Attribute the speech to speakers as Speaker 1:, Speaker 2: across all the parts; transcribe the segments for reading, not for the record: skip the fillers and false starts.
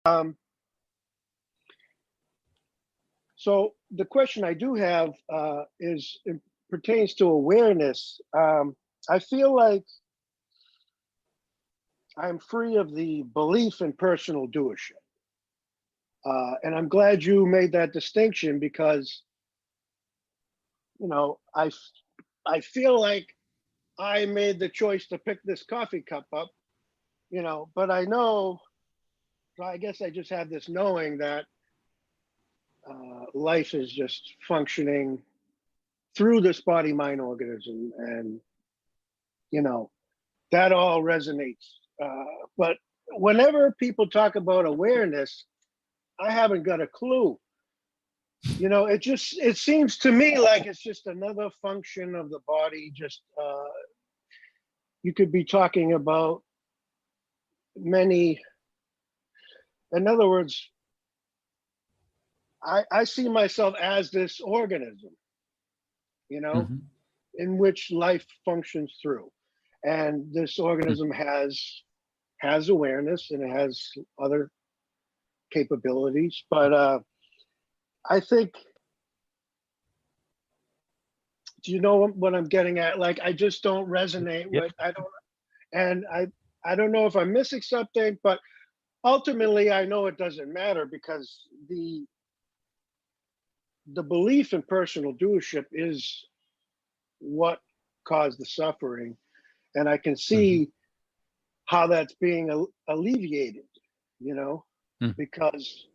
Speaker 1: Um, so the question I do have is it pertains to awareness. I feel like I'm free of the belief in personal doership. And I'm glad you made that distinction because, you know, I feel like I made the choice to pick this coffee cup up, you know, but I know, I guess I just have this knowing that life is just functioning through this body mind organism. And, you know, that all resonates. But whenever people talk about awareness, I haven't got a clue. You know, it seems to me like it's just another function of the body. Just you could be talking about many. In other words, I see myself as this organism, you know, in which life functions through, and this organism has awareness and it has other capabilities, but I think, do you know what I'm getting at? Like, I just don't resonate with, and I don't know if I'm missing something, but ultimately I know it doesn't matter because the belief in personal doership is what caused the suffering. And I can see how that's being alleviated, you know, because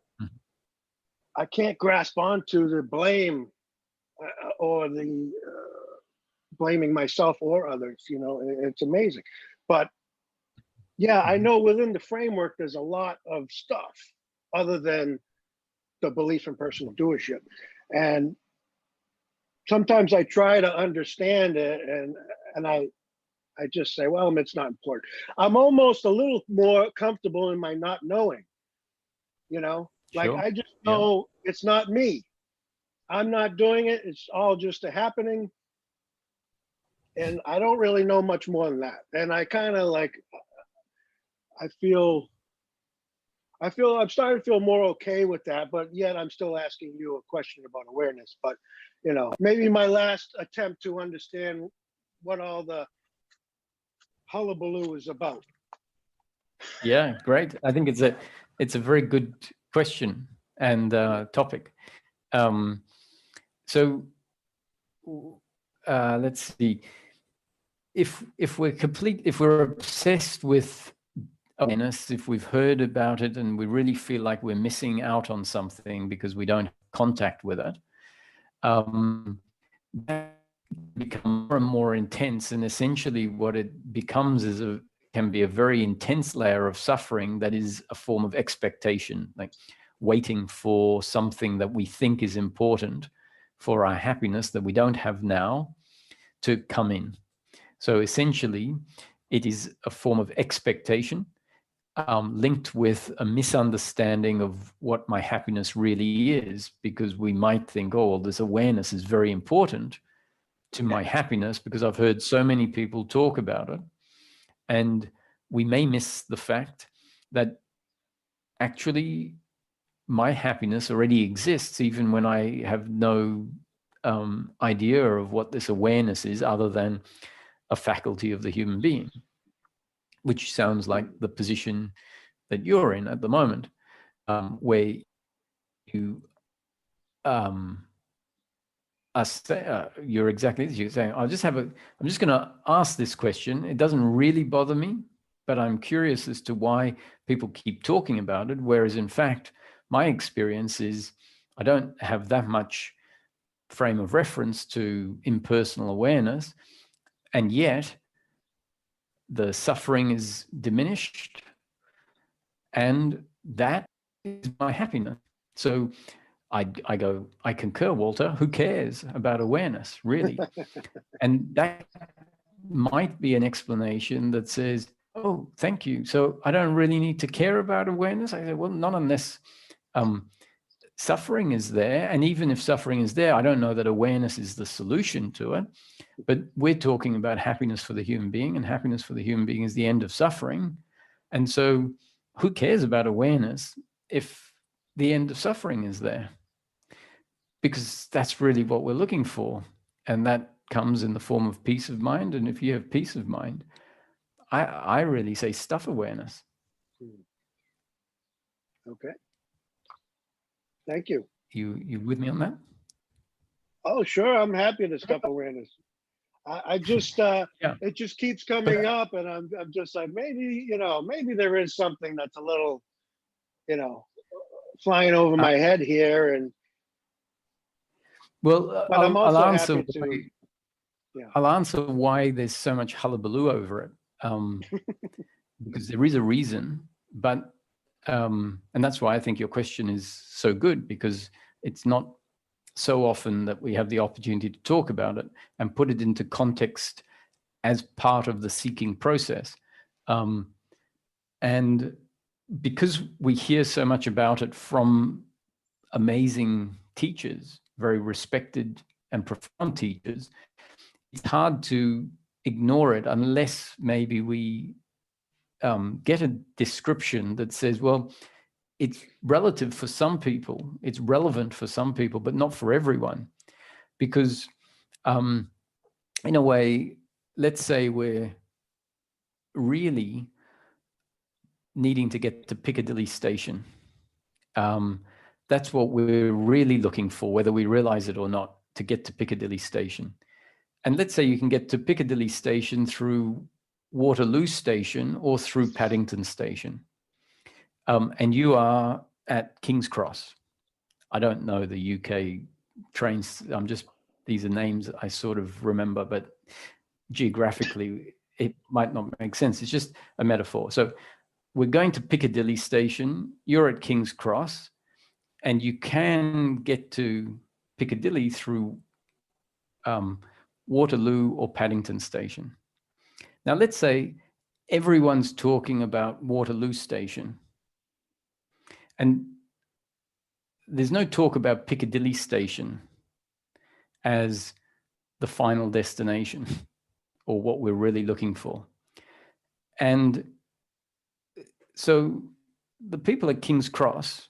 Speaker 1: I can't grasp onto the blame or the blaming myself or others, you know. It's amazing. But yeah, I know within the framework, there's a lot of stuff other than the belief in personal doership. And sometimes I try to understand it and I just say, well, it's not important. I'm almost a little more comfortable in my not knowing, you know, like I just know it's not me. I'm not doing it. It's all just a happening. And I don't really know much more than that. And I kind of like, I feel I'm starting to feel more okay with that, but yet I'm still asking you a question about awareness. But, you know, maybe my last attempt to understand what all the hullabaloo is about.
Speaker 2: Yeah, great. I think it's a very good question and topic. So let's see. If we're obsessed with awareness, if we've heard about it and we really feel like we're missing out on something because we don't have contact with it, that becomes more and more intense. And essentially what it becomes is can be a very intense layer of suffering that is a form of expectation, like waiting for something that we think is important for our happiness that we don't have now to come in. So essentially, it is a form of expectation linked with a misunderstanding of what my happiness really is, because we might think, oh, well, this awareness is very important to my happiness because I've heard so many people talk about it. And we may miss the fact that actually my happiness already exists, even when I have no idea of what this awareness is other than a faculty of the human being, which sounds like the position that you're in at the moment, where you you're exactly as you're saying. I'm just going to ask this question. It doesn't really bother me, but I'm curious as to why people keep talking about it. Whereas in fact, my experience is I don't have that much frame of reference to impersonal awareness, and yet the suffering is diminished, and that is my happiness. So I go, I concur, Walter. Who cares about awareness, really? And that might be an explanation that says, oh, thank you. So I don't really need to care about awareness. I say, well, not unless suffering is there. And even if suffering is there, I don't know that awareness is the solution to it. But we're talking about happiness for the human being, and happiness for the human being is the end of suffering. And so who cares about awareness if the end of suffering is there, because that's really what we're looking for. And that comes in the form of peace of mind. And if you have peace of mind, I really say stuff awareness.
Speaker 1: Okay. Thank you.
Speaker 2: You with me on that?
Speaker 1: Oh, sure. I'm happy to stuff awareness. I just it just keeps coming up, and I'm just like, maybe, maybe there is something that's a little, flying over my head here. And
Speaker 2: well,
Speaker 1: but I'm also
Speaker 2: I'll answer
Speaker 1: happy to.
Speaker 2: I'll answer why there's so much hullabaloo over it, because there is a reason, but and that's why I think your question is so good, because it's not so often that we have the opportunity to talk about it and put it into context as part of the seeking process. And because we hear so much about it from amazing teachers, very respected and profound teachers, it's hard to ignore it unless maybe we get a description that says, well, it's relative for some people, it's relevant for some people, but not for everyone. Because in a way, let's say we're really needing to get to Piccadilly Station. That's what we're really looking for, whether we realize it or not, to get to Piccadilly Station. And let's say you can get to Piccadilly Station through Waterloo Station or through Paddington Station. And you are at King's Cross. I don't know the UK trains. These are names I sort of remember, but geographically, it might not make sense. It's just a metaphor. So we're going to Piccadilly Station. You're at King's Cross, and you can get to Piccadilly through Waterloo or Paddington Station. Now, let's say everyone's talking about Waterloo Station, and there's no talk about Piccadilly Station as the final destination or what we're really looking for. And so the people at King's Cross,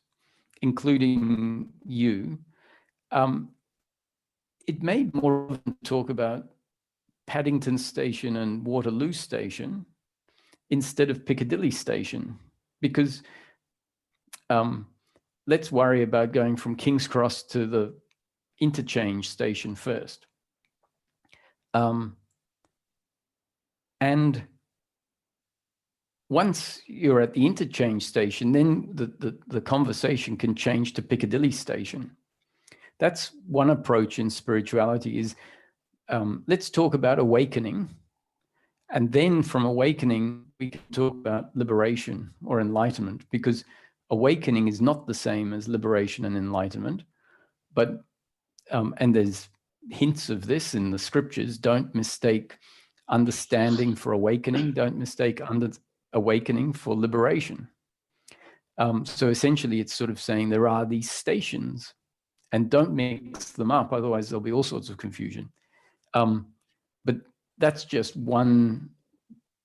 Speaker 2: including you, it made more of a talk about Paddington Station and Waterloo Station instead of Piccadilly Station, because let's worry about going from King's Cross to the interchange station first. And once you're at the interchange station, then the conversation can change to Piccadilly Station. That's one approach in spirituality is, let's talk about awakening. And then from awakening, we can talk about liberation or enlightenment, because awakening is not the same as liberation and enlightenment. But, and there's hints of this in the scriptures. Don't mistake understanding for awakening. Don't mistake awakening for liberation. So essentially, it's sort of saying there are these stations, and don't mix them up, otherwise there'll be all sorts of confusion. But that's just one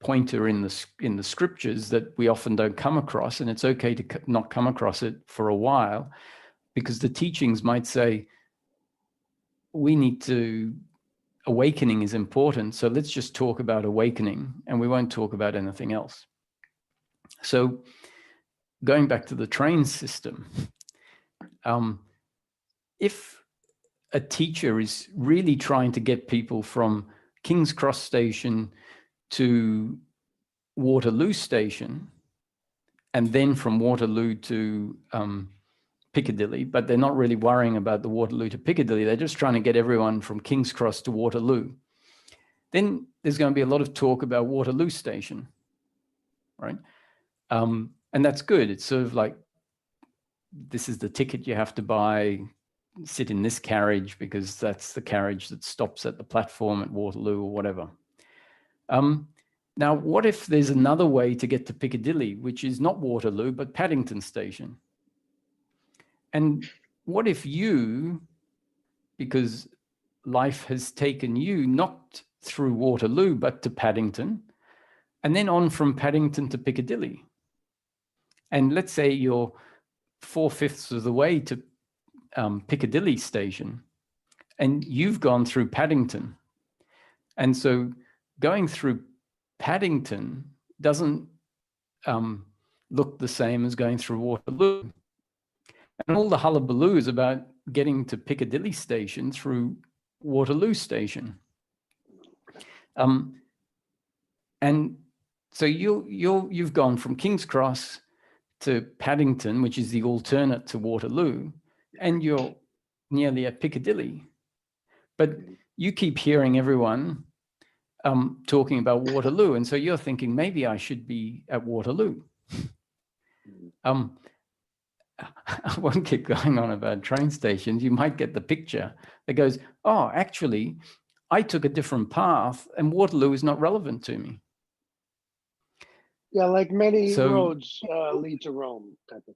Speaker 2: pointer in the scriptures that we often don't come across, and it's okay to not come across it for a while, because the teachings might say awakening is important, so let's just talk about awakening and we won't talk about anything else. So going back to the train system, if a teacher is really trying to get people from King's Cross Station to Waterloo Station, and then from Waterloo to Piccadilly, but they're not really worrying about the Waterloo to Piccadilly, they're just trying to get everyone from King's Cross to Waterloo, then there's going to be a lot of talk about Waterloo Station, right? And that's good. It's sort of like, this is the ticket you have to buy, sit in this carriage because that's the carriage that stops at the platform at Waterloo or whatever. Now, what if there's another way to get to Piccadilly, which is not Waterloo, but Paddington Station? And what if you, because life has taken you not through Waterloo, but to Paddington, and then on from Paddington to Piccadilly? And let's say you're 4/5 of the way to Piccadilly station, and you've gone through Paddington. And so going through Paddington doesn't look the same as going through Waterloo. And all the hullabaloo is about getting to Piccadilly station through Waterloo station. And so you've gone from King's Cross to Paddington, which is the alternate to Waterloo, and you're nearly at Piccadilly. But you keep hearing everyone talking about Waterloo, and so you're thinking, maybe I should be at Waterloo. I won't keep going on about train stations. You might get the picture that goes, oh, actually, I took a different path and Waterloo is not relevant to me.
Speaker 1: Yeah, like many roads lead to Rome, type of.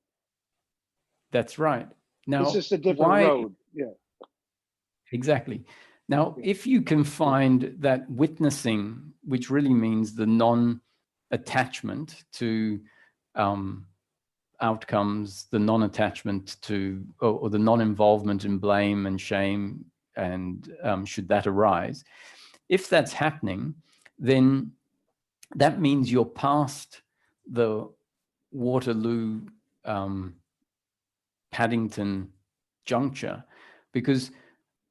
Speaker 2: That's right. Now,
Speaker 1: it's just a different road. Yeah.
Speaker 2: Exactly. Now, if you can find that witnessing, which really means the non-attachment to outcomes, the non-attachment to, or the non-involvement in blame and shame, and should that arise, if that's happening, then that means you're past the Waterloo Paddington juncture, because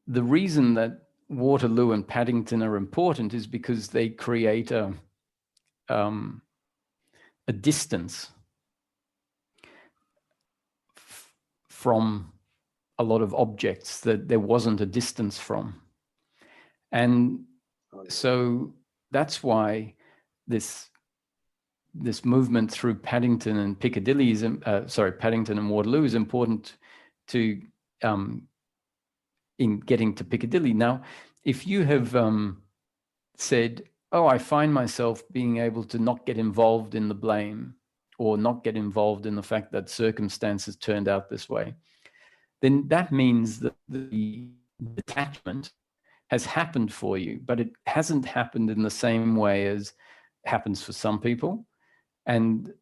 Speaker 2: the reason that Waterloo and Paddington are important is because they create a distance from a lot of objects that there wasn't a distance from. And so that's why this movement through Paddington and Piccadilly is, Paddington and Waterloo is important to in getting to Piccadilly. Now, if you have said, oh, I find myself being able to not get involved in the blame or not get involved in the fact that circumstances turned out this way, then that means that the detachment has happened for you, but it hasn't happened in the same way as happens for some people and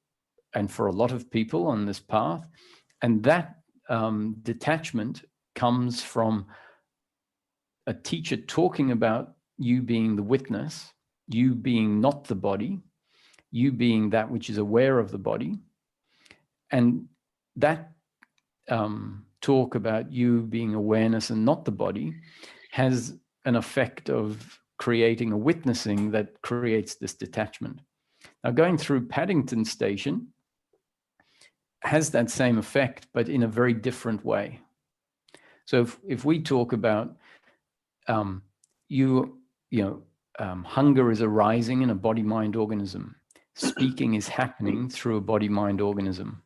Speaker 2: for a lot of people on this path. And that detachment comes from a teacher talking about you being the witness, you being not the body, you being that which is aware of the body. And that talk about you being awareness and not the body has an effect of creating a witnessing that creates this detachment. Now, going through Paddington Station has that same effect, but in a very different way. So if we talk about hunger is arising in a body-mind organism, speaking is happening through a body-mind organism,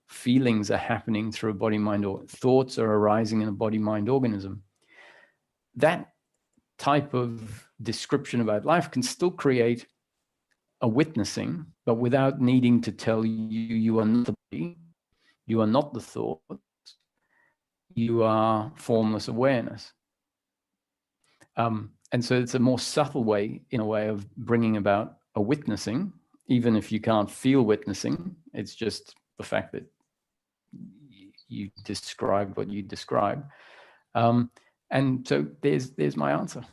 Speaker 2: feelings are happening through a body-mind, or thoughts are arising in a body-mind organism, that type of description about life can still create a witnessing, but without needing to tell you you are not the body, you are not the thoughts, you are formless awareness. And so it's a more subtle way, in a way, of bringing about a witnessing, even if you can't feel witnessing. It's just the fact that you describe what you describe. And so there's my answer.